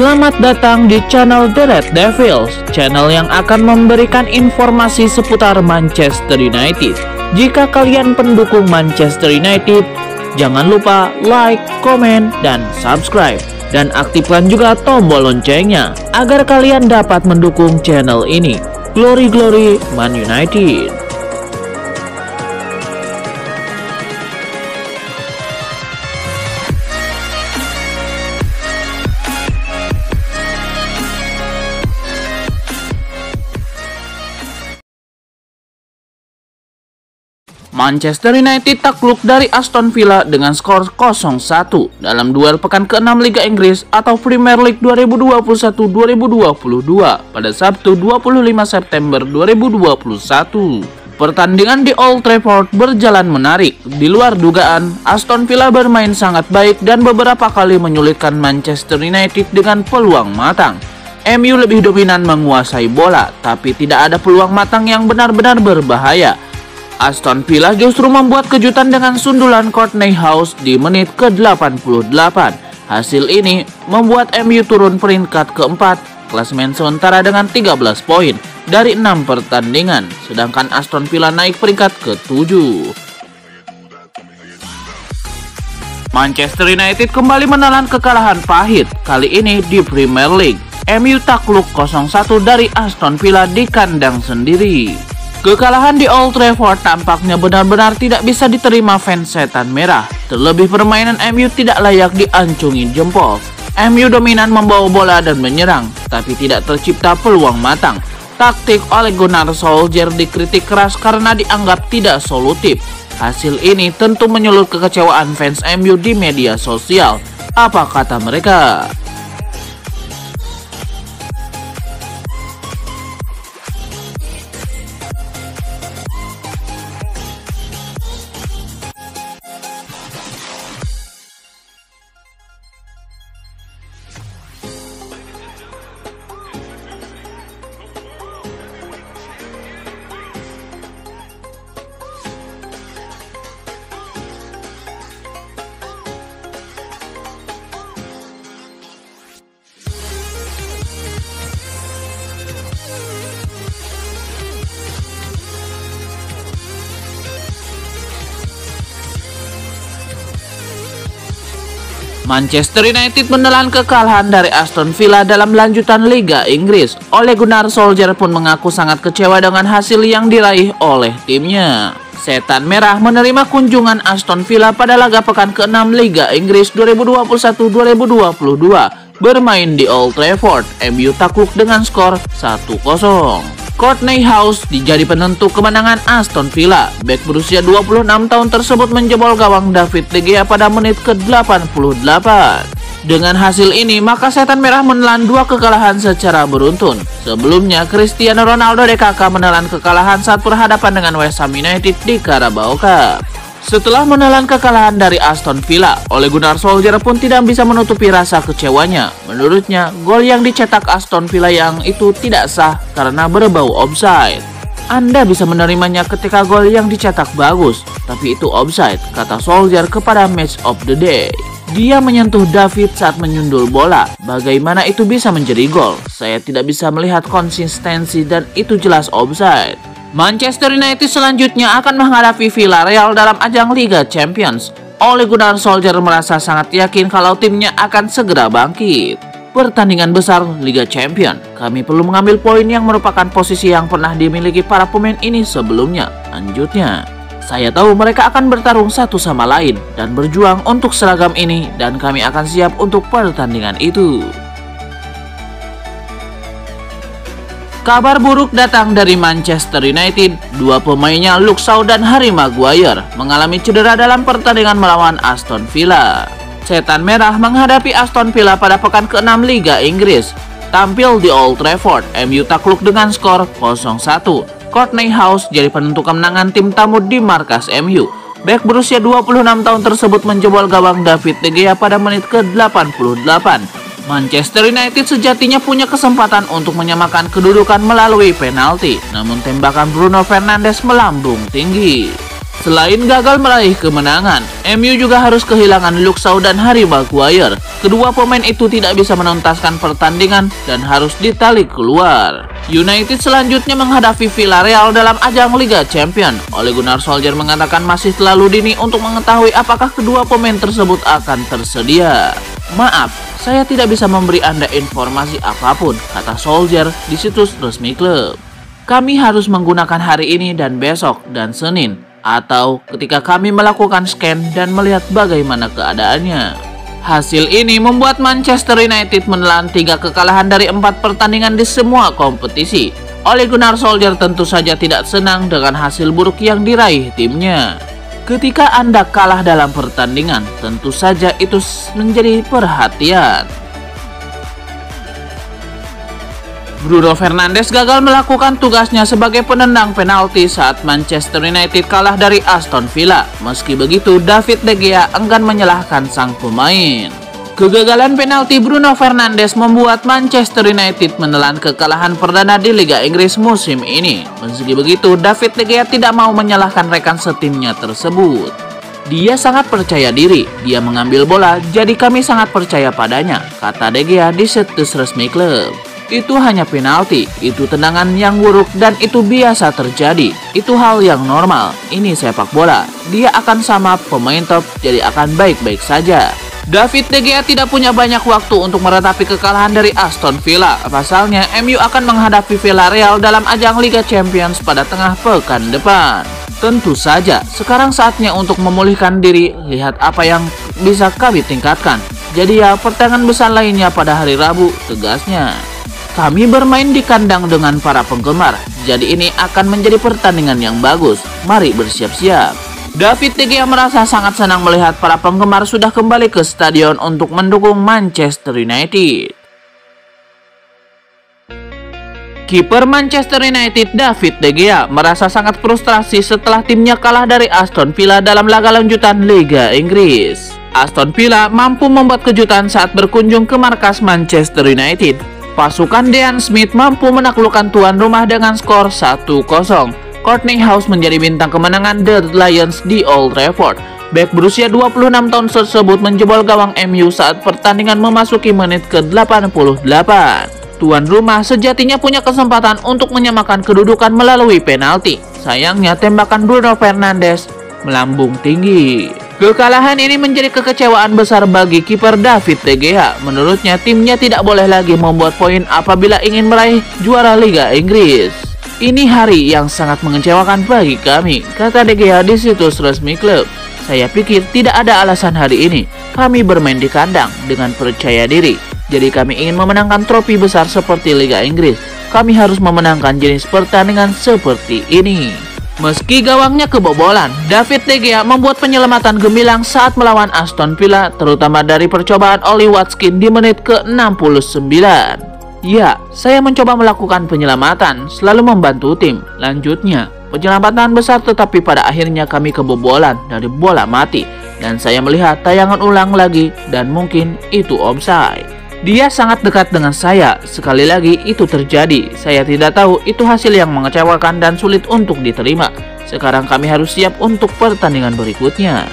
Selamat datang di channel The Red Devils, channel yang akan memberikan informasi seputar Manchester United. Jika kalian pendukung Manchester United, jangan lupa like, komen, dan subscribe. Dan aktifkan juga tombol loncengnya, agar kalian dapat mendukung channel ini. Glory Glory Man United. Manchester United takluk dari Aston Villa dengan skor 0-1 dalam duel pekan ke-6 Liga Inggris atau Premier League 2021-2022 pada Sabtu 25 September 2021. Pertandingan di Old Trafford berjalan menarik. Di luar dugaan, Aston Villa bermain sangat baik dan beberapa kali menyulitkan Manchester United dengan peluang matang. MU lebih dominan menguasai bola, tapi tidak ada peluang matang yang benar-benar berbahaya. Aston Villa justru membuat kejutan dengan sundulan Courtney House di menit ke-88. Hasil ini membuat MU turun peringkat keempat klasemen sementara dengan 13 poin dari 6 pertandingan, sedangkan Aston Villa naik peringkat ke-7. Manchester United kembali menelan kekalahan pahit, kali ini di Premier League. MU takluk 0-1 dari Aston Villa di kandang sendiri. Kekalahan di Old Trafford tampaknya benar-benar tidak bisa diterima fans Setan Merah. Terlebih permainan MU tidak layak diancungi jempol. MU dominan membawa bola dan menyerang, tapi tidak tercipta peluang matang. Taktik Ole Gunnar Solskjaer dikritik keras karena dianggap tidak solutif. Hasil ini tentu menyulut kekecewaan fans MU di media sosial. Apa kata mereka? Manchester United menelan kekalahan dari Aston Villa dalam lanjutan Liga Inggris. Ole Gunnar Solskjaer pun mengaku sangat kecewa dengan hasil yang diraih oleh timnya. Setan Merah menerima kunjungan Aston Villa pada laga pekan ke-6 Liga Inggris 2021-2022 bermain di Old Trafford. MU takluk dengan skor 1-0. Courtney House jadi penentu kemenangan Aston Villa. Bek berusia 26 tahun tersebut menjebol gawang David De Gea pada menit ke-88. Dengan hasil ini, maka Setan Merah menelan 2 kekalahan secara beruntun. Sebelumnya, Cristiano Ronaldo DKK menelan kekalahan saat berhadapan dengan West Ham United di Carabao Cup. Setelah menelan kekalahan dari Aston Villa, Ole Gunnar Solskjaer pun tidak bisa menutupi rasa kecewanya. Menurutnya, gol yang dicetak Aston Villa yang itu tidak sah karena berbau offside. Anda bisa menerimanya ketika gol yang dicetak bagus, tapi itu offside, kata Solskjaer kepada Match of the Day. Dia menyentuh David saat menyundul bola. Bagaimana itu bisa menjadi gol? Saya tidak bisa melihat konsistensi dan itu jelas offside. Manchester United selanjutnya akan menghadapi Villarreal dalam ajang Liga Champions. Ole Gunnar Solskjaer merasa sangat yakin kalau timnya akan segera bangkit. Pertandingan besar Liga Champions, kami perlu mengambil poin yang merupakan posisi yang pernah dimiliki para pemain ini sebelumnya. Lanjutnya, saya tahu mereka akan bertarung satu sama lain dan berjuang untuk seragam ini dan kami akan siap untuk pertandingan itu. Kabar buruk datang dari Manchester United. 2 pemainnya Luke Shaw dan Harry Maguire mengalami cedera dalam pertandingan melawan Aston Villa. Setan Merah menghadapi Aston Villa pada pekan ke-6 Liga Inggris. Tampil di Old Trafford, MU takluk dengan skor 0-1. Courtney House jadi penentu kemenangan tim tamu di markas MU. Bek berusia 26 tahun tersebut menjebol gawang David De Gea pada menit ke-88. Manchester United sejatinya punya kesempatan untuk menyamakan kedudukan melalui penalti, namun tembakan Bruno Fernandes melambung tinggi. Selain gagal meraih kemenangan, MU juga harus kehilangan Luke Shaw dan Harry Maguire. Kedua pemain itu tidak bisa menuntaskan pertandingan dan harus ditarik keluar. United selanjutnya menghadapi Villarreal dalam ajang Liga Champions. Ole Gunnar Solskjaer mengatakan masih terlalu dini untuk mengetahui apakah kedua pemain tersebut akan tersedia. Maaf, saya tidak bisa memberi Anda informasi apapun, kata Solskjaer di situs resmi klub. Kami harus menggunakan hari ini dan besok dan Senin, atau ketika kami melakukan scan dan melihat bagaimana keadaannya. Hasil ini membuat Manchester United menelan 3 kekalahan dari 4 pertandingan di semua kompetisi. Ole Gunnar Solskjaer tentu saja tidak senang dengan hasil buruk yang diraih timnya. Ketika Anda kalah dalam pertandingan, tentu saja itu menjadi perhatian. Bruno Fernandes gagal melakukan tugasnya sebagai penendang penalti saat Manchester United kalah dari Aston Villa. Meski begitu, David De Gea enggan menyalahkan sang pemain. Kegagalan penalti Bruno Fernandes membuat Manchester United menelan kekalahan perdana di Liga Inggris musim ini. Meski begitu, David De Gea tidak mau menyalahkan rekan setimnya tersebut. Dia sangat percaya diri, dia mengambil bola, jadi kami sangat percaya padanya, kata De Gea di situs resmi klub. Itu hanya penalti, itu tendangan yang buruk dan itu biasa terjadi. Itu hal yang normal, ini sepak bola. Dia akan sama pemain top, jadi akan baik-baik saja. David De Gea tidak punya banyak waktu untuk meratapi kekalahan dari Aston Villa. Pasalnya, MU akan menghadapi Villarreal dalam ajang Liga Champions pada tengah pekan depan. Tentu saja, sekarang saatnya untuk memulihkan diri, lihat apa yang bisa kami tingkatkan. Jadi ya, pertandingan besar lainnya pada hari Rabu, tegasnya. Kami bermain di kandang dengan para penggemar, jadi ini akan menjadi pertandingan yang bagus. Mari bersiap-siap. David De Gea merasa sangat senang melihat para penggemar sudah kembali ke stadion untuk mendukung Manchester United. Kiper Manchester United David De Gea merasa sangat frustrasi setelah timnya kalah dari Aston Villa dalam laga lanjutan Liga Inggris. Aston Villa mampu membuat kejutan saat berkunjung ke markas Manchester United. Pasukan Dean Smith mampu menaklukkan tuan rumah dengan skor 1-0. Courtney House menjadi bintang kemenangan The Lions di Old Trafford. Bek berusia 26 tahun tersebut menjebol gawang MU saat pertandingan memasuki menit ke-88. Tuan rumah sejatinya punya kesempatan untuk menyamakan kedudukan melalui penalti. Sayangnya tembakan Bruno Fernandes melambung tinggi. Kekalahan ini menjadi kekecewaan besar bagi kiper David De Gea. Menurutnya, timnya tidak boleh lagi membuat poin apabila ingin meraih juara Liga Inggris. Ini hari yang sangat mengecewakan bagi kami, kata De Gea di situs resmi klub. Saya pikir tidak ada alasan hari ini. Kami bermain di kandang dengan percaya diri. Jadi kami ingin memenangkan trofi besar seperti Liga Inggris. Kami harus memenangkan jenis pertandingan seperti ini. Meski gawangnya kebobolan, David De Gea membuat penyelamatan gemilang saat melawan Aston Villa, terutama dari percobaan Ollie Watkins di menit ke-69. Ya, saya mencoba melakukan penyelamatan, selalu membantu tim. Lanjutnya, penyelamatan besar tetapi pada akhirnya kami kebobolan dari bola mati. Dan saya melihat tayangan ulang lagi dan mungkin itu offside. Dia sangat dekat dengan saya. Sekali lagi itu terjadi. Saya tidak tahu, itu hasil yang mengecewakan dan sulit untuk diterima. Sekarang kami harus siap untuk pertandingan berikutnya.